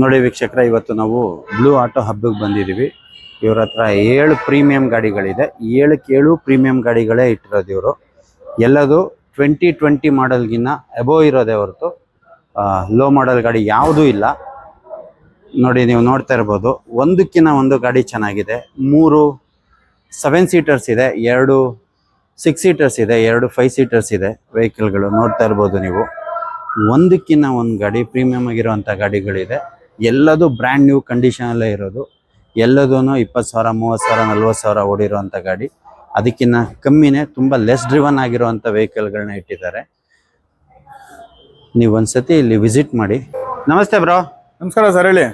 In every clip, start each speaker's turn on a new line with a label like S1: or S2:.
S1: ನೋಡಿ ವೀಕ್ಷಕರ, ಇವತ್ತು ನಾವು ಬ್ಲೂ ಆಟೋ ಹಬ್ಬಿಗೆ ಬಂದಿದ್ದೀವಿ. ಇವ್ರ ಹತ್ರ 7 ಪ್ರೀಮಿಯಂ ಗಾಡಿಗಳಿದೆ. 7 ಪ್ರೀಮಿಯಂ ಗಾಡಿಗಳೇ ಇಟ್ಟಿರೋದು ಇವರು. ಎಲ್ಲದು 2020 ಮಾಡೆಲ್ಗಿನ್ನ ಅಬೋವ್ ಇರೋದೇ ಹೊರತು ಲೋ ಮಾಡೆಲ್ ಗಾಡಿ ಯಾವುದೂ ಇಲ್ಲ. ನೋಡಿ, ನೀವು ನೋಡ್ತಾ ಇರ್ಬೋದು, ಒಂದಕ್ಕಿಂತ ಒಂದು ಗಾಡಿ ಚೆನ್ನಾಗಿದೆ. 3 7 ಸೀಟರ್ಸ್ ಇದೆ, 2 6 ಸೀಟರ್ಸ್ ಇದೆ, 2 5 ಸೀಟರ್ಸ್ ಇದೆ ವೆಹಿಕಲ್ಗಳು. ನೋಡ್ತಾ ಇರ್ಬೋದು ನೀವು, ಒಂದಕ್ಕಿಂತ ಒಂದು ಗಾಡಿ ಪ್ರೀಮಿಯಂ ಆಗಿರುವಂಥ ಗಾಡಿಗಳಿದೆ. ಎಲ್ಲದು ಬ್ರ್ಯಾಂಡ್ ನ್ಯೂ ಕಂಡೀಷನಲ್ಲೇ ಇರೋದು. ಎಲ್ಲದೂ 20,000 30,000 40,000 ಓಡಿರೋಂಥ ಗಾಡಿ. ಅದಕ್ಕಿಂತ ಕಮ್ಮಿನೇ ತುಂಬ ಲೆಸ್ ಡ್ರಿವನ್ ಆಗಿರುವಂಥ ವೆಹಿಕಲ್ಗಳನ್ನ ಇಟ್ಟಿದ್ದಾರೆ. ನೀವು ಒಂದ್ಸತಿ ಇಲ್ಲಿ ವಿಸಿಟ್ ಮಾಡಿ. ನಮಸ್ತೆ ಬ್ರೋ.
S2: ನಮಸ್ಕಾರ ಸರ್, ಹೇಳಿ.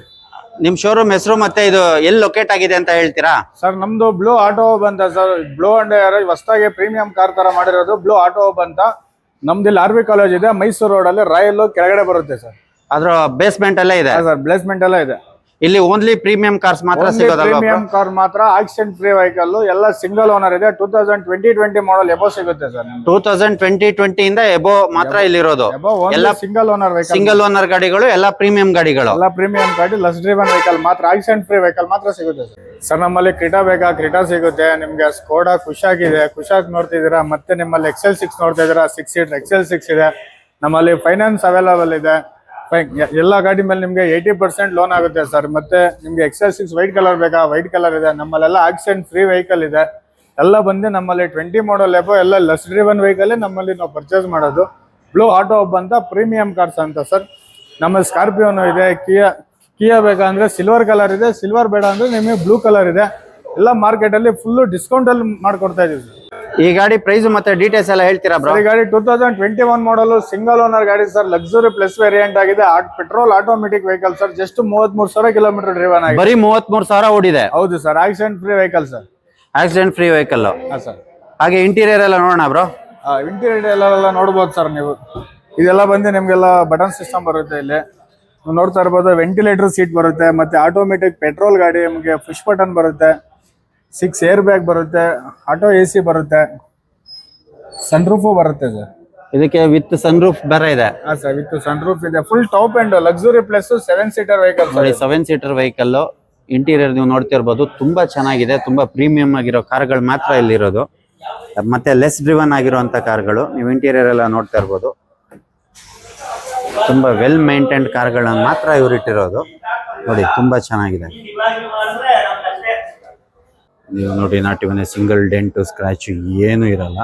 S1: ನಿಮ್ಮ ಶೋರೂಮ್ ಹೆಸರು ಮತ್ತೆ ಇದು ಎಲ್ಲಿ ಲೊಕೇಟ್ ಆಗಿದೆ ಅಂತ ಹೇಳ್ತೀರಾ?
S2: ಸರ್, ನಮ್ದು ಬ್ಲೂ ಆಟೋ ಹಬ್ ಅಂತ ಸರ್. ಬ್ಲೂ ಅಂಡ್ ಹೊಸದಾಗಿ ಪ್ರೀಮಿಯಂ ಕಾರ್ ತರ ಮಾಡಿರೋದು ಬ್ಲೂ ಆಟೋ ಹಬ್ ಅಂತ. ನಮ್ದು ಇಲ್ಲಿ RV ಕಾಲೇಜ್ ಇದೆ, ಮೈಸೂರು ರೋಡ್ ಅಲ್ಲಿ ರಾಯಲ್ ಕೆಳಗಡೆ ಬರುತ್ತೆ ಸರ್.
S1: ಅದ್ರ ಬೇಸ್ಮೆಂಟ್ ಅಲ್ಲೇ ಇದೆ
S2: ಸರ್, ಬೇಸ್ಮೆಂಟ್ ಎಲ್ಲ ಇದೆ.
S1: ಇಲ್ಲಿ ಓನ್ಲಿ ಪ್ರೀಮಿಯಂ ಕಾರ್ಸ್ ಮಾತ್ರ ಸಿಗೋದಲ್ವಾ?
S2: ಪ್ರೀಮಿಯಂ ಕಾರ್ ಮಾತ್ರ, ಆಕ್ಸಿಡೆಂಟ್ ಫ್ರೀ ವೆಹಿಕಲ್, ಎಲ್ಲ ಸಿಂಗಲ್ ಓನರ್ ಇದೆ. 2020 ಮಾಡೆಲ್ ಎಬೋ ಸಿಗುತ್ತೆ ಸರ್.
S1: 2020 ಇಂದ ಎಬೋ ಮಾತ್ರ ಇಲ್ಲಿರೋದು.
S2: ಎಲ್ಲ single owner vehicle,
S1: single owner ಗಾಡಿಗಳು, ಎಲ್ಲ ಪ್ರೀಮಿಯಂ ಗಾಡಿಗಳು,
S2: ಎಲ್ಲ ಪ್ರೀಮಿಯಂ ಗಾಡಿ, ಲೆಸ್ ಡ್ರಿವನ್ ವೆಹಿಕಲ್ ಮಾತ್ರ, ಆಕ್ಸಿಡೆಂಟ್ ಫ್ರೀ ವೆಹಿಕಲ್ ಮಾತ್ರ ಸಿಗುತ್ತೆ ಸರ್. ನಮ್ಮಲ್ಲಿ ಕ್ರಿಟಾ ಬೇಕಾ, ಕ್ರಿಟಾ ಸಿಗುತ್ತೆ ನಿಮ್ಗೆ. ಸ್ಕೋಡಾ ಕುಶಾಕ್ ಇದೆ, ಕುಶಾಕ್ ನೋಡ್ತಿದ್ದೀರಾ. ಮತ್ತೆ ನಿಮ್ಮಲ್ಲಿ XL6 ನೋಡ್ತಾ ಇದ್ದೀರಾ, 6 ಸೀಟರ್ XL6 ಇದೆ. ನಮ್ಮಲ್ಲಿ ಫೈನಾನ್ಸ್ ಅವೈಲಬಲ್ ಇದೆ. ಎಲ್ಲ ಗಾಡಿ ಮೇಲೆ ನಿಮ್ಗೆ 80% ಲೋನ್ ಆಗುತ್ತೆ ಸರ್. ಮತ್ತೆ ನಿಮ್ಗೆ XL6 ವೈಟ್ ಕಲರ್ ಬೇಕಾ, ವೈಟ್ ಕಲರ್ ಇದೆ. ನಮ್ಮಲ್ಲೆಲ್ಲ ಆಕ್ಸಿಡೆಂಟ್ ಫ್ರೀ ವೆಹಿಕಲ್ ಇದೆ. ಎಲ್ಲ ಬಂದು ನಮ್ಮಲ್ಲಿ 20 ಮಾಡೆಲ್ ಎಬೋ ಎಲ್ಲ ಲೆಸ್ ಡ್ರಿವನ್ ವೆಹಿಕಲ್ ನಮ್ಮಲ್ಲಿ ನಾವು ಪರ್ಚೇಸ್ ಮಾಡೋದು. ಬ್ಲೂ ಆಟೋ ಹಬ್ ಅಂತ ಪ್ರೀಮಿಯಂ ಕಾರ್ಸ್ ಅಂತ ಸರ್. ನಮ್ಮಲ್ಲಿ ಸ್ಕಾರ್ಪಿಯೋನು ಇದೆ, ಕಿಯಾ ಬೇಕಾ ಅಂದ್ರೆ ಸಿಲ್ವರ್ ಕಲರ್ ಇದೆ, ಸಿಲ್ವರ್ ಬೇಡ ಅಂದ್ರೆ ನಿಮಗೆ ಬ್ಲೂ ಕಲರ್ ಇದೆ. ಎಲ್ಲ ಮಾರ್ಕೆಟ್ ಅಲ್ಲಿ ಫುಲ್ ಡಿಸ್ಕೌಂಟ್ ಅಲ್ಲಿ ಮಾಡ್ಕೊಡ್ತಾ ಇದೀವಿ ಸರ್.
S1: ಈ ಗಾಡಿ ಪ್ರೈಸ್ ಮತ್ತೆ ಡೀಟೇಲ್ಸ್ ಎಲ್ಲ ಹೇಳ್ತೀರಾ ಬ್ರೋ?
S2: ಈ ಗಾಡಿ 2021 ಮಾಡೆಲ್ ಸಿಂಗಲ್ ಓನರ್ ಗಾಡಿ ಸರ್. ಲಕ್ಸುರಿ ಪ್ಲಸ್ ವೇರಿಯಂಟ್ ಆಗಿದೆ. Petrol automatic vehicle sir. Just 33,000 kilometre driven ಆಗಿದೆ.
S1: ಬರೀ 33,000 ಓಡಿದೆ?
S2: ಹೌದು sir, accident free vehicle sir.
S1: Accident free vehicle
S2: sir.
S1: ಹಾಗೆ ಇಂಟೀರಿಯರ್ ಎಲ್ಲ ನೋಡೋಣ ಬ್ರೋ.
S2: ಇಂಟೀರಿಯರ್ ಎಲ್ಲ ನೋಡ್ಬೋದು ಸರ್ ನೀವು. ಇದೆಲ್ಲ ಬಂದು ನಿಮ್ಗೆಲ್ಲ ಬಟನ್ ಸಿಸ್ಟಮ್ ಬರುತ್ತೆ. ಇಲ್ಲಿ ನೋಡ್ತಾ ಇರ್ಬೋದು, ವೆಂಟಿಲೇಟರ್ ಸೀಟ್ ಬರುತ್ತೆ. ಮತ್ತೆ ಆಟೋಮೆಟಿಕ್ ಪೆಟ್ರೋಲ್ ಗಾಡಿ, ನಿಮಗೆ ಪುಷ್ ಬಟನ್ ಬರುತ್ತೆ, 6 ಏರ್ ಬ್ಯಾಗ್ ಬರುತ್ತೆ, ಆಟೋ AC ಬರುತ್ತೆ, ಸನ್ ರೂಫ್ ಬರುತ್ತೆ ಸರ್.
S1: ಇದಕ್ಕೆ ವಿತ್ ಸನ್ ರೂಫ್ ಬೇರೆ ಇದೆ?
S2: ಸರ್, ವಿತ್ ಸನ್ ರೂಫ್ ಇದೆ. Full top and luxury plus 7 seater vehicle.
S1: ನೋಡಿ, 7 ಸೀಟರ್ ವೆಹಿಕಲ್. ಇಂಟೀರಿಯರ್ ನೀವು ನೋಡ್ತಿರ್ಬೋದು, ತುಂಬಾ ಚೆನ್ನಾಗಿದೆ. ತುಂಬಾ ಪ್ರೀಮಿಯಂ ಆಗಿರೋ ಕಾರ್ಗಳು ಮಾತ್ರ ಇಲ್ಲಿರೋದು. ಮತ್ತೆ ಲೆಸ್ ಡ್ರಿವನ್ ಆಗಿರುವಂತ ಕಾರ್ಗಳು. ನೀವು ಇಂಟೀರಿಯರ್ ಎಲ್ಲ ನೋಡ್ತಾ ಇರ್ಬೋದು, ತುಂಬಾ ವೆಲ್ ಮೇಂಟೈನ್ಡ್ ಕಾರ್ಗಳನ್ನ ಮಾತ್ರ ಇವ್ರು ಇಟ್ಟಿರೋದು. ನೋಡಿ, ತುಂಬಾ ಚೆನ್ನಾಗಿದೆ. ನೀವು ನೋಡಿ, not even single dent scratch ಏನು ಇರಲ್ಲ.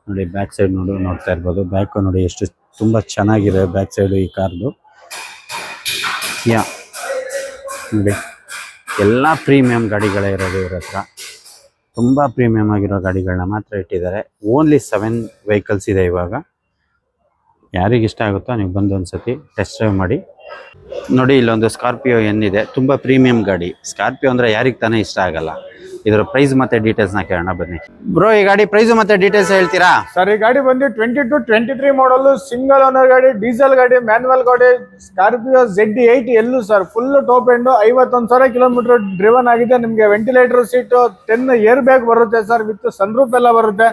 S1: ನೋಡಿ, ಬ್ಯಾಕ್ ಸೈಡ್ ನೋಡ್ತಾ ಇರ್ಬೋದು. ಬ್ಯಾಕ್ ನೋಡಿ ಎಷ್ಟು ತುಂಬಾ ಚೆನ್ನಾಗಿದೆ ಬ್ಯಾಕ್ ಸೈಡ್ ಈ ಕಾರ್ದು. ನೋಡಿ, ಎಲ್ಲ ಪ್ರೀಮಿಯಂ ಗಾಡಿಗಳೇ ಇರೋದು ಇವ್ರ ಹತ್ರ. ತುಂಬ ಪ್ರೀಮಿಯಂ ಆಗಿರೋ ಗಾಡಿಗಳನ್ನ ಮಾತ್ರ ಇಟ್ಟಿದ್ದಾರೆ. ಓನ್ಲಿ 7 ವೆಹಿಕಲ್ಸ್ ಇದೆ ಇವಾಗ. ಯಾರಿಗೆ ಇಷ್ಟ ಆಗುತ್ತೋ ನೀವು ಬಂದು ಒಂದ್ಸತಿ ಟೆಸ್ಟ್ ಡ್ರೈವ್ ಮಾಡಿ. ನೋಡಿ, ಇಲ್ಲೊಂದು ಸ್ಕಾರ್ಪಿಯೋ ಇದೆ. ತುಂಬ ಪ್ರೀಮಿಯಂ ಗಾಡಿ. ಸ್ಕಾರ್ಪಿಯೋ ಅಂದರೆ ಯಾರಿಗೆ ತಾನೇ ಇಷ್ಟ ಆಗಲ್ಲ. ಇದರ ಪ್ರೈಸ್ ಮತ್ತೆ ಡೀಟೇಲ್ಸ್ನ ಕೇಳೋಣ ಬನ್ನಿ ಬ್ರೋ. ಈ ಗಾಡಿ ಪ್ರೈಸ್ ಮತ್ತೆ ಡೀಟೇಲ್ಸ್ ಹೇಳ್ತೀರಾ
S2: ಸರ್? ಈ ಗಾಡಿ ಬಂದು 22-23 ಮಾಡಲ್ ಸಿಂಗಲ್ ಓನರ್ ಗಾಡಿ, ಡೀಸೆಲ್ ಗಾಡಿ, ಮ್ಯಾನ್ಯುವಲ್ ಗಾಡಿ, ಸ್ಕಾರ್ಪಿಯೋ Z8 ಎಲ್ಲೂ sir. Full top end, 51,000 kilometre driven ಆಗಿದೆ. ನಿಮ್ಗೆ ವೆಂಟಿಲೇಟರ್ ಸೀಟ್, 10 ಏರ್ ಬ್ಯಾಗ್ ಬರುತ್ತೆ ಸರ್, ವಿತ್ ಸನ್ ರೂಫ್ ಎಲ್ಲ ಬರುತ್ತೆ.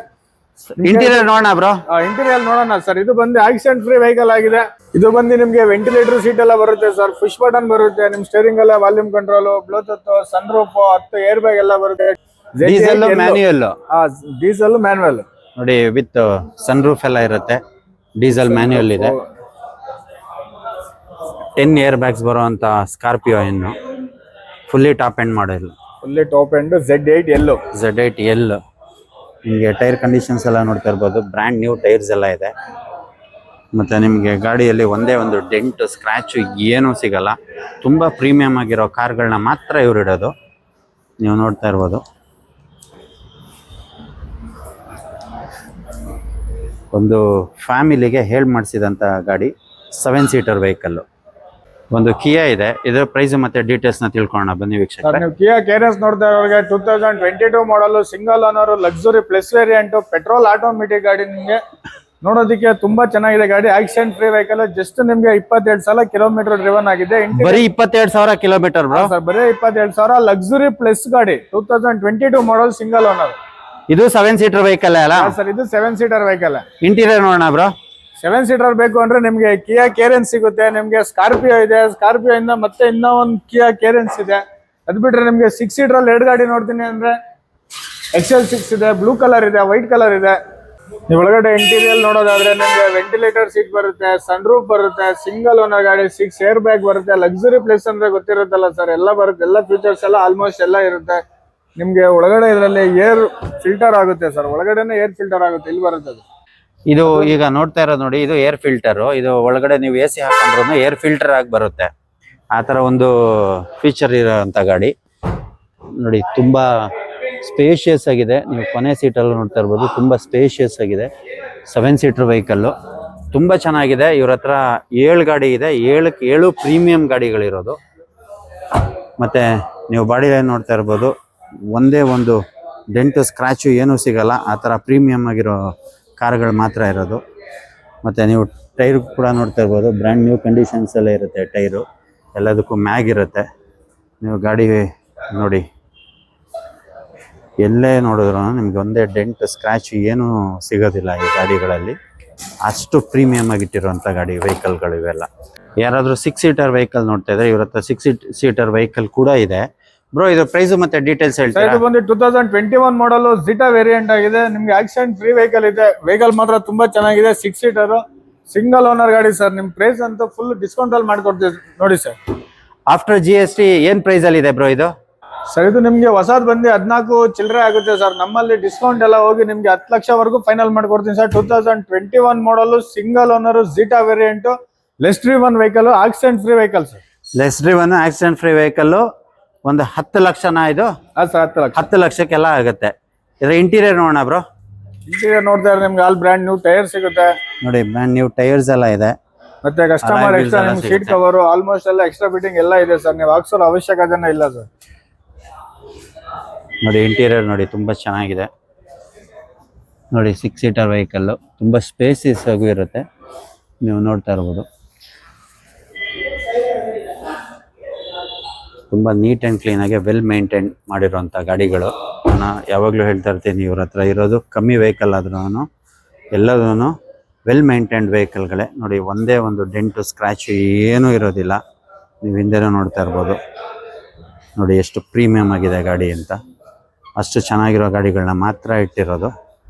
S1: ಇಂಟೀರಿಯರ್ ನೋಡೋಣ ಬ್ರೋ.
S2: ಇಂಟೀರಿಯರ್ ನೋಡೋಣ ಸರ್. ಇದು ಬಂದು ಆಕ್ಸಿಡೆಂಟ್ ಫ್ರೀ ವೆಹಿಕಲ್ ಆಗಿದೆ. ಇದು ಬಂದು ನಿಮ್ಗೆ ವೆಂಟಿಲೇಟರ್ ಸೀಟ್ ಎಲ್ಲ ಬರುತ್ತೆ ಸರ್, ಪುಷ್ ಬಟನ್ ಬರುತ್ತೆ, ನಿಮ್ ಸ್ಟೇರಿಂಗ್ ಎಲ್ಲ volume control, bluetooth, sun roof, 10 air bag ಎಲ್ಲ ಬರುತ್ತೆ.
S1: Diesel manual?
S2: Diesel manual.
S1: ನೋಡಿ, ವಿತ್ ಸನ್ ರೂಫ್ ಎಲ್ಲ ಇರುತ್ತೆ. ಡೀಸೆಲ್ ಮ್ಯಾನ್ಯುಯಲ್ ಇದೆ. 10 ಏರ್ ಬ್ಯಾಗ್ಸ್ ಬರುವಂತ ಸ್ಕಾರ್ಪಿಯೋ ಇನ್ನು fully top end model.
S2: Fully top end Z8
S1: L. ನಿಮಗೆ ಟೈರ್ ಕಂಡೀಷನ್ಸ್ ಎಲ್ಲ ನೋಡ್ತಾ ಇರ್ಬೋದು. ಬ್ರ್ಯಾಂಡ್ ನ್ಯೂ ಟೈರ್ಸ್ ಎಲ್ಲ ಇದೆ. ಮತ್ತು ನಿಮಗೆ ಗಾಡಿಯಲ್ಲಿ ಒಂದೇ ಒಂದು ಡೆಂಟ್ ಸ್ಕ್ರ್ಯಾಚು ಏನೂ ಸಿಗಲ್ಲ. ತುಂಬ ಪ್ರೀಮಿಯಂ ಆಗಿರೋ ಕಾರ್ಗಳನ್ನ ಮಾತ್ರ ಇವ್ರು ಇಡೋದು. ನೀವು ನೋಡ್ತಾ ಇರ್ಬೋದು, ಒಂದು ಫ್ಯಾಮಿಲಿಗೆ ಹೇಳಿ ಮಾಡಿಸಿದಂಥ ಗಾಡಿ. 7 ಸೀಟರ್ ವೆಹಿಕಲ್ಲು. ಒಂದು ಕಿಯಾ ಇದೆ. ಇದರ ಪ್ರೈಸ್ ಮತ್ತೆ ಡೀಟೇಲ್ಸ್ ನ ತಿಳ್ಕೊಳ್ಳೋಣ ಬನ್ನಿ ವೀಕ್ಷಕರೇ.
S2: ನೀವು ಕಿಯಾ KRS ನೋಡ್ತಾ ಇರೋರಿಗೆ 2022 ಮಾಡಲ್ single owner luxury plus variant petrol automatic ಗಾಡಿ. ನಿಮಗೆ ನೋಡೋದಕ್ಕೆ ತುಂಬಾ ಚೆನ್ನಾಗಿದೆ ಗಾಡಿ. Accident free vehicle. ಜಸ್ಟ್ ನಿಮ್ಗೆ 22,000 ಕಿಲೋಮೀಟರ್ ಡ್ರಿವನ್ ಆಗಿದೆ.
S1: ಬರೀ 22,000 ಕಿಲೋಮೀಟರ್ ಬ್ರೋ?
S2: ಸರ್, ಬರೀ 22,000. ಲಕ್ಸುರಿ ಪ್ಲಸ್ ಗಾಡಿ, 2022 ಮಾಡಲ್ ಸಿಂಗಲ್ ಓನರ್.
S1: ಇದು 7 ಸೀಟರ್ ವೆಹಿಕಲ್ ಅಲ್ಲ
S2: ಸರ್? ಇದು 7 ಸೀಟರ್ ವೆಹಿಕಲ್.
S1: ಇಂಟೀರಿಯರ್ ನೋಡೋಣ ಬ್ರೋ.
S2: 7 ಸೀಟರ್ ಬೇಕು ಅಂದ್ರೆ ನಿಮ್ಗೆ ಕಿಯಾ ಕೇರೆನ್ಸ್ ಸಿಗುತ್ತೆ, ನಿಮ್ಗೆ ಸ್ಕಾರ್ಪಿಯೋ ಇದೆ, ಸ್ಕಾರ್ಪಿಯೋ ಇಂದ ಮತ್ತೆ ಇನ್ನೂ ಒಂದು ಕಿಯಾ ಕೇರೆನ್ಸ್ ಇದೆ. ಅದ್ ಬಿಟ್ರೆ ನಿಮ್ಗೆ 6 ಸೀಟರ್ ಅಲ್ಲಿ 2 ಗಾಡಿ ನೋಡ್ತೀನಿ ಅಂದ್ರೆ XL6 ಇದೆ, ಬ್ಲೂ ಕಲರ್ ಇದೆ, ವೈಟ್ ಕಲರ್ ಇದೆ. ನೀವು ಒಳಗಡೆ ಇಂಟೀರಿಯಲ್ ನೋಡೋದಾದ್ರೆ ನಿಮ್ಗೆ ವೆಂಟಿಲೇಟರ್ ಸೀಟ್ ಬರುತ್ತೆ, ಸನ್ ರೂಫ್ ಬರುತ್ತೆ, ಸಿಂಗಲ್ ಓನರ್ ಗಾಡಿ, 6 ಏರ್ ಬ್ಯಾಗ್ ಬರುತ್ತೆ, ಲಕ್ಸುರಿ ಪ್ಲೇಸ್ ಅಂದ್ರೆ ಗೊತ್ತಿರುತ್ತಲ್ಲ ಸರ್, ಎಲ್ಲ ಬರುತ್ತೆ, ಎಲ್ಲ ಫೀಚರ್ಸ್ ಎಲ್ಲ ಆಲ್ಮೋಸ್ಟ್ ಎಲ್ಲ ಇರುತ್ತೆ. ನಿಮ್ಗೆ ಒಳಗಡೆ ಇದರಲ್ಲಿ ಏರ್ ಫಿಲ್ಟರ್ ಆಗುತ್ತೆ ಸರ್, ಒಳಗಡೆನೆ ಏರ್ ಫಿಲ್ಟರ್ ಆಗುತ್ತೆ, ಇಲ್ಲಿ ಬರುತ್ತೆ ಅದು.
S1: ಇದು ಈಗ ನೋಡ್ತಾ ಇರೋದು ನೋಡಿ, ಇದು ಏರ್ ಫಿಲ್ಟರ್. ಇದು ಒಳಗಡೆ ನೀವು AC ಹಾಕೊಂಡ್ರು ಏರ್ ಫಿಲ್ಟರ್ ಆಗಿ ಬರುತ್ತೆ. ಆ ತರ ಒಂದು ಫೀಚರ್ ಇರೋಂಥ ಗಾಡಿ ನೋಡಿ. ತುಂಬಾ ಸ್ಪೇಷಿಯಸ್ ಆಗಿದೆ. ನೀವು ಕೊನೆ ಸೀಟಲ್ಲಿ ನೋಡ್ತಾ ಇರ್ಬೋದು, ತುಂಬಾ ಸ್ಪೇಷಿಯಸ್ ಆಗಿದೆ. 7 ಸೀಟರ್ ವೆಹಿಕಲ್ಲು ತುಂಬಾ ಚೆನ್ನಾಗಿದೆ. ಇವ್ರ ಹತ್ರ 7 ಗಾಡಿ ಇದೆ. 7ಕ್ಕೆ 7 ಪ್ರೀಮಿಯಂ ಗಾಡಿಗಳಿರೋದು. ಮತ್ತೆ ನೀವು ಬಾಡಿ ಲೈನ್ ನೋಡ್ತಾ ಇರ್ಬೋದು, ಒಂದೇ ಒಂದು ಡೆಂಟು ಸ್ಕ್ರಾಚು ಏನೂ ಸಿಗಲ್ಲ. ಆ ಥರ ಪ್ರೀಮಿಯಂ ಆಗಿರೋ ಕಾರ್ಗಳು ಮಾತ್ರ ಇರೋದು. ಮತ್ತು ನೀವು ಟೈರ್ ಕೂಡ ನೋಡ್ತಾ ಇರ್ಬೋದು, ಬ್ರ್ಯಾಂಡ್ ನ್ಯೂ ಕಂಡೀಷನ್ಸಲ್ಲೇ ಇರುತ್ತೆ ಟೈರು. ಎಲ್ಲದಕ್ಕೂ ಮ್ಯಾಗ್ ಇರುತ್ತೆ. ನೀವು ಗಾಡಿ ನೋಡಿ, ಎಲ್ಲೇ ನೋಡಿದ್ರು ನಿಮ್ಗೆ ಒಂದೇ ಡೆಂಟ್ ಸ್ಕ್ರ್ಯಾಚ್ ಏನೂ ಸಿಗೋದಿಲ್ಲ ಈ ಗಾಡಿಗಳಲ್ಲಿ. ಅಷ್ಟು ಪ್ರೀಮಿಯಮ್ ಆಗಿಟ್ಟಿರುವಂಥ ವೆಹಿಕಲ್ಗಳು ಇವೆಲ್ಲ. ಯಾರಾದರೂ 6 ಸೀಟರ್ ವೆಹಿಕಲ್ ನೋಡ್ತಾ ಇದ್ರೆ ಇವ್ರ ಹತ್ರ 6 ಸೀಟರ್ ವೆಹಿಕಲ್ ಕೂಡ ಇದೆ. ಬ್ರೋ, ಇದು ಪ್ರೈಸ್ ಮತ್ತೆ ಡೀಟೇಲ್ಸ್ ಹೇಳ್ತೀರಾ?
S2: ಇದು ಬಂದು 2021 ಮಾಡಲ್ ಜಿಟಾ ವೇರಿಯಂಟ್ ಆಗಿದೆ. ನಿಮ್ಗೆ ಆಕ್ಸಿಡೆಂಟ್ ಫ್ರೀ ವೆಹಿಕಲ್ ಇದೆ. ವೆಹಿಕಲ್ ಮಾತ್ರ ತುಂಬಾ ಚೆನ್ನಾಗಿದೆ. 6 ಸೀಟರ್ ಸಿಂಗಲ್ ಓನರ್ ಗಾಡಿ ಸರ್. ನಿಮ್ ಪ್ರೈಸ್ ಅಂತ ಫುಲ್ ಡಿಸ್ಕೌಂಟ್ ಅಲ್ಲಿ ಮಾಡ್ಕೊಡ್ತೀವಿ ನೋಡಿ ಸರ್.
S1: ಆಫ್ಟರ್ GST ಏನ್ ಪ್ರೈಸ್ ಅಲ್ಲಿ ಇದೆ ಬ್ರೋ ಇದು?
S2: ಸರ್ ಇದು ನಿಮ್ಗೆ ಹೊಸದ್ ಬಂದು 14 ಚಿಲ್ಲರೆ ಆಗುತ್ತೆ ಸರ್. ನಮ್ಮಲ್ಲಿ ಡಿಸ್ಕೌಂಟ್ ಎಲ್ಲ ಹೋಗಿ ನಿಮ್ಗೆ 10 ಲಕ್ಷವರೆಗೂ ಫೈನಲ್ ಮಾಡ್ಕೊಡ್ತೀನಿ sir. 2021 model single owner Zeta variant, less driven vehicle, accident free vehicle sir.
S1: Less driven accident free vehicle ಒಂದು 10 ಲಕ್ಷನಾ ಇದು?
S2: ಸರ್ 10 ಲಕ್ಷ.
S1: 10 ಲಕ್ಷಕ್ಕೆಲ್ಲ ಆಗುತ್ತೆ. ಇದ್ರ ಇಂಟೀರಿಯರ್ ನೋಡೋಣ ಬ್ರೋ.
S2: ಇಂಟೀರಿಯರ್ ನೋಡ್ತಾ ಇದ್ರೆ ನಿಮ್ಗೆ ಆಲ್ ಬ್ರ್ಯಾಂಡ್ ನ್ಯೂ ಟೈರ್ ಸಿಗುತ್ತೆ
S1: ನೋಡಿ. ಬ್ರ್ಯಾಂಡ್ ನ್ಯೂ ಟೈರ್ಸ್ ಎಲ್ಲ ಇದೆ.
S2: ಮತ್ತೆ ಕಸ್ಟಮರ್ ಎಕ್ಸ್ಟ್ರಾ ನಿಮ್ಗೆ ಸೀಟ್ ಕವರ್ ಆಲ್ಮೋಸ್ಟ್ ಎಲ್ಲ ಎಕ್ಸ್ಟ್ರಾ ಫಿಟ್ಟಿಂಗ್ ಎಲ್ಲ ಇದೆ ಸರ್. ನೀವು ಹಾಕ್ಸೋ ಅವಶ್ಯಕತೆನೇ ಇಲ್ಲ ಸರ್.
S1: ನೋಡಿ ಇಂಟೀರಿಯರ್ ನೋಡಿ, ತುಂಬಾ ಚೆನ್ನಾಗಿದೆ ನೋಡಿ. 6 ಸೀಟರ್ ವೆಹಿಕಲ್ ತುಂಬಾ ಸ್ಪೇಸಿಯಸ್ ಆಗೂ ಇರುತ್ತೆ. ನೀವು ನೋಡ್ತಾ ಇರ್ಬೋದು, ತುಂಬ ನೀಟ್ ಆ್ಯಂಡ್ ಕ್ಲೀನಾಗಿ ವೆಲ್ ಮೇಂಟೈನ್ ಮಾಡಿರೋಂಥ ಗಾಡಿಗಳು. ನಾನು ಯಾವಾಗಲೂ ಹೇಳ್ತಾ ಇರ್ತೀನಿ, ಇವ್ರ ಹತ್ರ ಇರೋದು ಕಮ್ಮಿ ವೆಹಿಕಲ್ ಆದ್ರೂ ಎಲ್ಲದೂ ವೆಲ್ ಮೇಂಟೈನ್ಡ್ ವೆಹಿಕಲ್ಗಳೇ ನೋಡಿ. ಒಂದೇ ಒಂದು ಡೆಂಟು ಸ್ಕ್ರ್ಯಾಚು ಏನೂ ಇರೋದಿಲ್ಲ. ನೀವು ಹಿಂದೆನೂ ನೋಡ್ತಾ ಇರ್ಬೋದು ನೋಡಿ ಎಷ್ಟು ಪ್ರೀಮಿಯಮ್ ಆಗಿದೆ ಗಾಡಿ ಅಂತ. ಅಷ್ಟು ಚೆನ್ನಾಗಿರೋ ಗಾಡಿಗಳನ್ನ ಮಾತ್ರ ಇಟ್ಟಿರೋದು.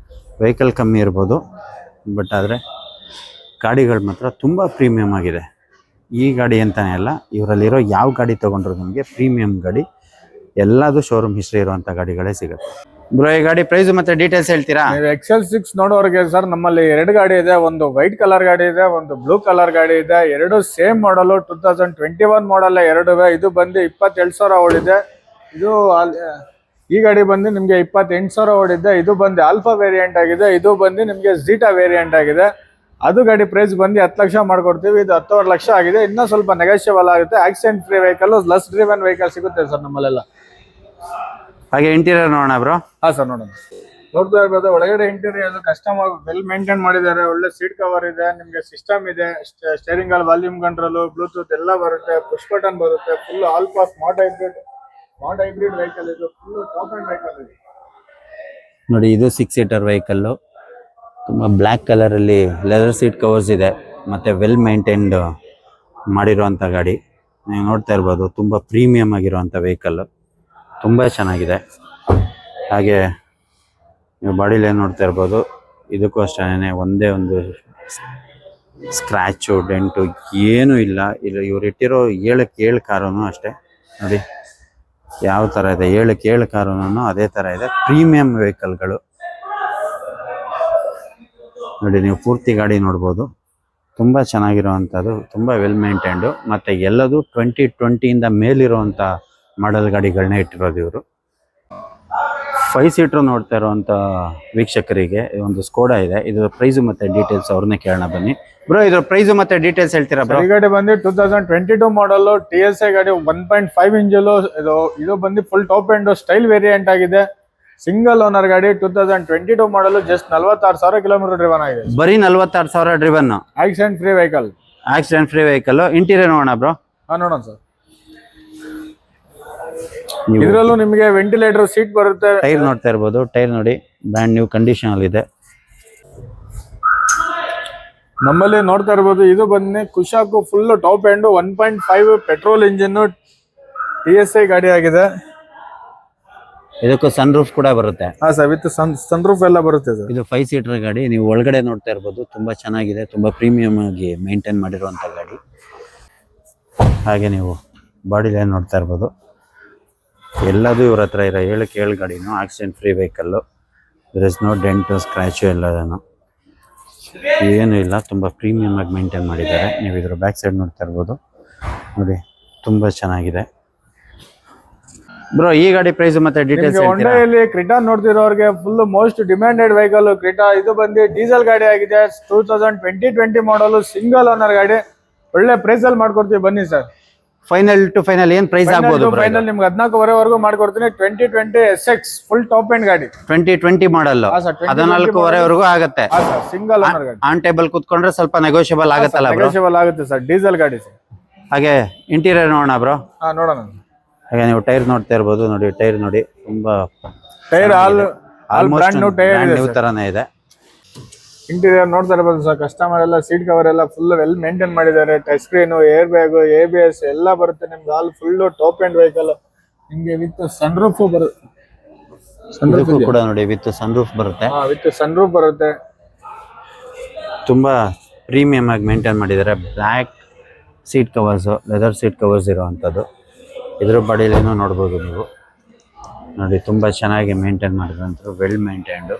S1: ವೆಹಿಕಲ್ ಕಮ್ಮಿ ಇರ್ಬೋದು, ಬಟ್ ಆದರೆ ಗಾಡಿಗಳು ಮಾತ್ರ ತುಂಬ ಪ್ರೀಮಿಯಮ್ ಆಗಿದೆ. ಈ ಗಾಡಿ ಅಂತಲೇ ಅಲ್ಲ, ಇವರಲ್ಲಿರೋ ಯಾವ ಗಾಡಿ ತೊಗೊಂಡ್ರು ನಿಮಗೆ ಪ್ರೀಮಿಯಂ ಗಾಡಿ ಎಲ್ಲದು ಶೋರೂಮ್ ಹಿಸ್ಟ್ರಿ ಇರುವಂಥ ಗಾಡಿಗಳೇ ಸಿಗುತ್ತೆ. ಬ್ರೋ, ಈ ಗಾಡಿ ಪ್ರೈಸ್ ಮತ್ತೆ ಡೀಟೇಲ್ಸ್ ಹೇಳ್ತೀರಾ?
S2: ನೀವು XL6 ನೋಡೋರಿಗೆ ಸರ್, ನಮ್ಮಲ್ಲಿ 2 ಗಾಡಿ ಇದೆ. ಒಂದು ವೈಟ್ ಕಲರ್ ಗಾಡಿ ಇದೆ, ಒಂದು ಬ್ಲೂ ಕಲರ್ ಗಾಡಿ ಇದೆ. 2 ಸೇಮ್ ಮಾಡಲ್, 2021 ಮಾಡಲ್ 2. ಇದು ಬಂದು 27,000 ಓಡಿದೆ. ಇದು ಈ ಗಾಡಿ ಬಂದು ನಿಮ್ಗೆ 28,000 ಓಡಿದೆ. ಇದು ಬಂದು ಆಲ್ಫಾ ವೇರಿಯಂಟ್ ಆಗಿದೆ. ಇದು ಬಂದು ನಿಮ್ಗೆ ಝೀಟಾ ವೇರಿಯಂಟ್ ಆಗಿದೆ. ಅದು ಗಾಡಿ ಪ್ರೈಸ್ ಬಂದು 10 ಲಕ್ಷ ಮಾಡ್ಕೊಡ್ತೀವಿ. ಇದು 10.5 ಲಕ್ಷ ಆಗಿದೆ. ಇನ್ನೂ ಸ್ವಲ್ಪ ನೆಗೋಷಿಯಬಲ್ ಆಗುತ್ತೆ. Accident free vehicle, less driven vehicle ಸಿಗುತ್ತೆ ಸರ್ ನಮ್ಮಲ್ಲೆಲ್ಲ.
S1: ಹಾಗೆ ಇಂಟೀರಿಯರ್ ನೋಡೋಣ ಬ್ರೋ.
S2: ಹಾ ಸರ್, ನೋಡೋಣ. ನೋಡ್ತಾ ಇರ್ಬೋದು ಒಳಗಡೆ ಇಂಟೀರಿಯರ್ ಕಸ್ಟಮರ್ ವೆಲ್ ಮೇಂಟೈನ್ ಮಾಡಿದ್ದಾರೆ. ಒಳ್ಳೆ ಸೀಟ್ ಕವರ್ ಇದೆ. ನಿಮ್ಗೆ ಸಿಸ್ಟಮ್ ಇದೆ, ಸ್ಟೇರಿಂಗ್ ಅಲ್ಲಿ ವಾಲ್ಯೂಮ್ ಕಂಟ್ರೋಲ್, ಬ್ಲೂಟೂತ್ ಎಲ್ಲ ಬರುತ್ತೆ, ಪುಷ್ ಬಟನ್ ಬರುತ್ತೆ. Full alpha smart hybrid vehicle. ಇದು ಫುಲ್ ಟಾಪ್ ಅಂಡ್ ವೆಹಿಕಲ್ ಇದೆ
S1: ನೋಡಿ. ಇದು 6 ಸೀಟರ್ ವೆಹಿಕಲ್ಲು, ತುಂಬ ಬ್ಲ್ಯಾಕ್ ಕಲರಲ್ಲಿ ಲೆದರ್ ಸೀಟ್ ಕವರ್ಸ್ ಇದೆ. ಮತ್ತು ವೆಲ್ ಮೇಂಟೈನ್ಡ್ ಮಾಡಿರೋವಂಥ ಗಾಡಿ ನೀವು ನೋಡ್ತಾ ಇರ್ಬೋದು. ತುಂಬ ಪ್ರೀಮಿಯಮ್ ಆಗಿರೋವಂಥ ವೆಹಿಕಲ್ಲು, ತುಂಬ ಚೆನ್ನಾಗಿದೆ. ಹಾಗೆ ನೀವು ಬಾಡಿಲಿ ಏನು ನೋಡ್ತಾ ಇರ್ಬೋದು, ಇದಕ್ಕೂ ಅಷ್ಟೇ ಒಂದೇ ಒಂದು ಸ್ಕ್ರ್ಯಾಚು ಡೆಂಟು ಏನೂ ಇಲ್ಲ. ಇಲ್ಲ ಇವ್ರು ಇಟ್ಟಿರೋ 7ಕ್ಕೆ 7 ಕಾರೂ ಅಷ್ಟೇ ನೋಡಿ ಯಾವ ಥರ ಇದೆ. 7ಕ್ಕೆ 7 ಕಾರೂ ಅದೇ ಥರ ಇದೆ. ಪ್ರೀಮಿಯಂ ವೆಹಿಕಲ್ಗಳು ನೋಡಿ. ನೀವು ಪೂರ್ತಿ ಗಾಡಿ ನೋಡ್ಬೋದು, ತುಂಬ ಚೆನ್ನಾಗಿರೋವಂಥದ್ದು, ತುಂಬ ವೆಲ್ ಮೇಂಟೈನ್ಡು. ಮತ್ತು ಎಲ್ಲದು 2020 ಮೇಲಿರುವಂಥ ಮಾಡಲ್ ಗಾಡಿಗಳನ್ನೇ ಇಟ್ಟಿರೋದು ಇವರು. 5 ಸೀಟ್ರು ನೋಡ್ತಾ ಇರೋವಂಥ ವೀಕ್ಷಕರಿಗೆ ಒಂದು ಸ್ಕೋಡಾ ಇದೆ. ಇದ್ರ ಪ್ರೈಸು ಮತ್ತು ಡೀಟೇಲ್ಸ್ ಅವ್ರನ್ನೇ ಕೇಳೋಣ ಬನ್ನಿ. ಬ್ರೋ, ಇದ್ರ ಪ್ರೈಸು ಮತ್ತು ಡೀಟೇಲ್ಸ್ ಹೇಳ್ತೀರಾ ಬ್ರೋ?
S2: ಈ ಗಾಡಿ ಬಂದು 2022 ಮಾಡಲ್ TSI ಗಾಡಿ, 1.5 ಇಂಜಲು. ಇದು ಬಂದು full top end style variant ಆಗಿದೆ. ಸಿಂಗಲ್ ಓನರ್ ಗಾಡಿ, 2022 ಮಾಡಲ್. ಜಸ್ಟ್ 46,000 ಕಿಲೋಮೀಟರ್ ಡ್ರಿವನ್ ಆಗಿದೆ.
S1: ಬರೀ 46,000 driven.
S2: Accident free vehicle.
S1: Accident free vehicle. Interior ನೋಡೋಣ ಬ್ರೋ.
S2: ಹಾ, ನೋಡೋಣ ಸರ್. ಇದರಲ್ಲೂ ನಿಮಗೆ ವೆಂಟಿಲೇಟರ್ ಸೀಟ್ ಬರುತ್ತೆ.
S1: ಟೈರ್ ನೋಡ್ತಾ ಇರ್ಬೋದು. ಟೈರ್ ನೋಡಿ ಬ್ರ್ಯಾಂಡ್ ನ್ಯೂ ಕಂಡೀಷನ್ ಅಲ್ಲಿ ಇದೆ.
S2: ನಮ್ಮಲ್ಲಿ ನೋಡ್ತಾ ಇರ್ಬೋದು, ಇದು ಬಂದು Kushaq full top end 1.5 petrol engine TSI ಗಾಡಿ ಆಗಿದೆ.
S1: ಇದಕ್ಕೂ ಸನ್ ರೂಫ್ ಕೂಡ ಬರುತ್ತೆ.
S2: ಹಾ ಸರ್, ವಿತ್ ಸನ್ ರೂಫ್ ಎಲ್ಲ ಬರುತ್ತೆ ಸರ್.
S1: ಇದು 5 ಸೀಟರ್ ಗಾಡಿ. ನೀವು ಒಳಗಡೆ ನೋಡ್ತಾ ಇರ್ಬೋದು, ತುಂಬಾ ಚೆನ್ನಾಗಿದೆ, ತುಂಬಾ ಪ್ರೀಮಿಯಂ ಆಗಿ ಮೇಂಟೈನ್ ಮಾಡಿರುವಂತ ಗಾಡಿ. ಹಾಗೆ ನೀವು ಬಾಡಿ ಲೈನ್ ನೋಡ್ತಾ ಇರ್ಬೋದು, ಎಲ್ಲದೂ ಇವ್ರ ಹತ್ರ ಇರೋ 7ಕ್ಕೆ 7 ಗಾಡಿನೂ accident free vehicle. There is no dent scratch ಎಲ್ಲದನ್ನು ಏನೂ ಇಲ್ಲ. ತುಂಬ ಪ್ರೀಮಿಯಮ್ ಆಗಿ ಮೇಂಟೈನ್ ಮಾಡಿದ್ದಾರೆ. ನೀವು ಇದ್ರ ಬ್ಯಾಕ್ ಸೈಡ್ ನೋಡ್ತಾ ಇರ್ಬೋದು ನೋಡಿ, ತುಂಬ ಚೆನ್ನಾಗಿದೆ. ಬ್ರೋ, ಈ ಗಾಡಿ ಪ್ರೈಸ್ ಮತ್ತೆ ಡೀಟೇಲ್ಸ್ ಹೇಳ್ತೀರಾ?
S2: ಹೊಂಡಾಯಲ್ಲಿ ಕ್ರಿಟಾ ನೋಡ್ತಿರೋರಿಗೆ full most demanded vehicle Creta. ಇದು ಬಂದು ಡೀಸೆಲ್ ಗಾಡಿ ಆಗಿದೆ. 2020 ಮಾಡಲು ಸಿಂಗಲ್ ಓನರ್ ಗಾಡಿ. ಒಳ್ಳೆ ಪ್ರೈಸ್ ಅಲ್ಲಿ ಮಾಡ್ಕೊಡ್ತೀವಿ, ಬನ್ನಿ ಸರ್.
S1: ಫೈನಲ್ ಟು ಫೈನಲ್ ಏನ್ ಪ್ರೈಸ್ ಆಗ್ಬೋದು?
S2: ಫೈನಲ್ ನಿಮ್ಗೆ 14,500 ಮಾಡ್ಕೊಡ್ತೀನಿ. 2020 SX ಫುಲ್ ಟಾಪ್ ಎಂಡ್ ಗಾಡಿ,
S1: 2020 ಮಾಡಲ್, 14,500 ಆಗುತ್ತೆ.
S2: ಸಿಂಗಲ್ ಓನರ್ ಗಾಡಿ.
S1: ಆನ್ ಟೇಬಲ್ ಕುತ್ಕೊಂಡ್ರೆ ಸ್ವಲ್ಪ ನೆಗೋಷಿಯಬಲ್ ಆಗುತ್ತಲ್ಲ ಬ್ರೋ?
S2: ನೆಗೋಷಿಯಬಲ್ ಆಗುತ್ತೆ ಸರ್, ಡೀಸೆಲ್ ಗಾಡಿ ಸರ್.
S1: ಹಾಗೆ ಇಂಟೀರಿಯರ್ ನೋಡೋಣ ಬ್ರೋ.
S2: ಹಾ, ನೋಡೋಣ.
S1: ಹಾಗೆ ನೀವು ಟೈರ್ ನೋಡ್ತಾ ಇರ್ಬೋದು ನೋಡಿ, ಟೈರ್ ನೋಡಿ ತುಂಬಾ
S2: ಟೈರ್ ಆಲ್ಮೋಸ್ಟ್
S1: ನ್ಯೂ ತರಾನೇ ಇದೆ.
S2: ಇಂಟೀರಿಯರ್ ನೋಡ್ತಾ ಇರ್ಬೋದು ಸರ್. ಕಸ್ಟಮರ್ ಎಲ್ಲ ಸೀಟ್ ಕವರ್ ಎಲ್ಲ ಫುಲ್ ವೆಲ್ ಮೇಂಟೈನ್ ಮಾಡಿದ್ದಾರೆ. Touch screen, air bag, ABS ಎಲ್ಲ ಬರುತ್ತೆ ನಿಮ್ಗೆ. All full top end vehicle ನಿಮ್ಗೆ ವಿತ್ ಸನ್ ರೂಫ್ ಬರುತ್ತೆ.
S1: ಇದಕ್ಕೂ ಕೂಡ ನೋಡಿ ವಿತ್ ಸನ್ ರೂಫ್ ಬರುತ್ತೆ.
S2: ವಿತ್ ಸನ್ ರೂಫ್ ಬರುತ್ತೆ.
S1: ತುಂಬಾ ಪ್ರೀಮಿಯಂ ಆಗಿ ಮೇಂಟೈನ್ ಮಾಡಿದ್ದಾರೆ. Black seat covers, leather seat covers ಇರೋವಂಥದ್ದು. ಇದ್ರ ಬಾಡಿಲೇನೂ ನೋಡ್ಬೋದು ನೀವು ನೋಡಿ, ತುಂಬ ಚೆನ್ನಾಗಿ ಮೇಂಟೈನ್ ಮಾಡಿರೋಂಥದ್ದು, well maintained.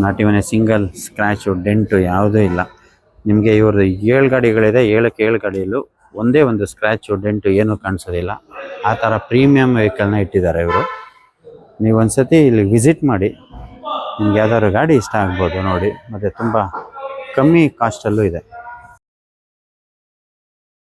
S1: Not even a single scratch, dent ಯಾವುದೂ ಇಲ್ಲ. ನಿಮಗೆ ಇವ್ರದ್ದು 7 ಗಾಡಿಗಳಿದೆ. 7ಕ್ಕೆ 7 ಗಾಡಿಯಲ್ಲೂ ಒಂದೇ ಒಂದು ಸ್ಕ್ರ್ಯಾಚು, ಡೆಂಟು ಏನೂ ಕಾಣಿಸೋದಿಲ್ಲ. ಆ ಥರ ಪ್ರೀಮಿಯಂ ವೆಹಿಕಲ್ನ ಇಟ್ಟಿದ್ದಾರೆ ಇವರು. ನೀವು ಒಂದ್ಸತಿ ಇಲ್ಲಿ ವಿಸಿಟ್ ಮಾಡಿ, ನಿಮ್ಗೆ ಯಾವ್ದಾದ್ರು ಗಾಡಿ ಇಷ್ಟ ಆಗ್ಬೋದು ನೋಡಿ. ಮತ್ತು ತುಂಬ ಕಮ್ಮಿ ಕಾಸ್ಟಲ್ಲೂ ಇದೆ.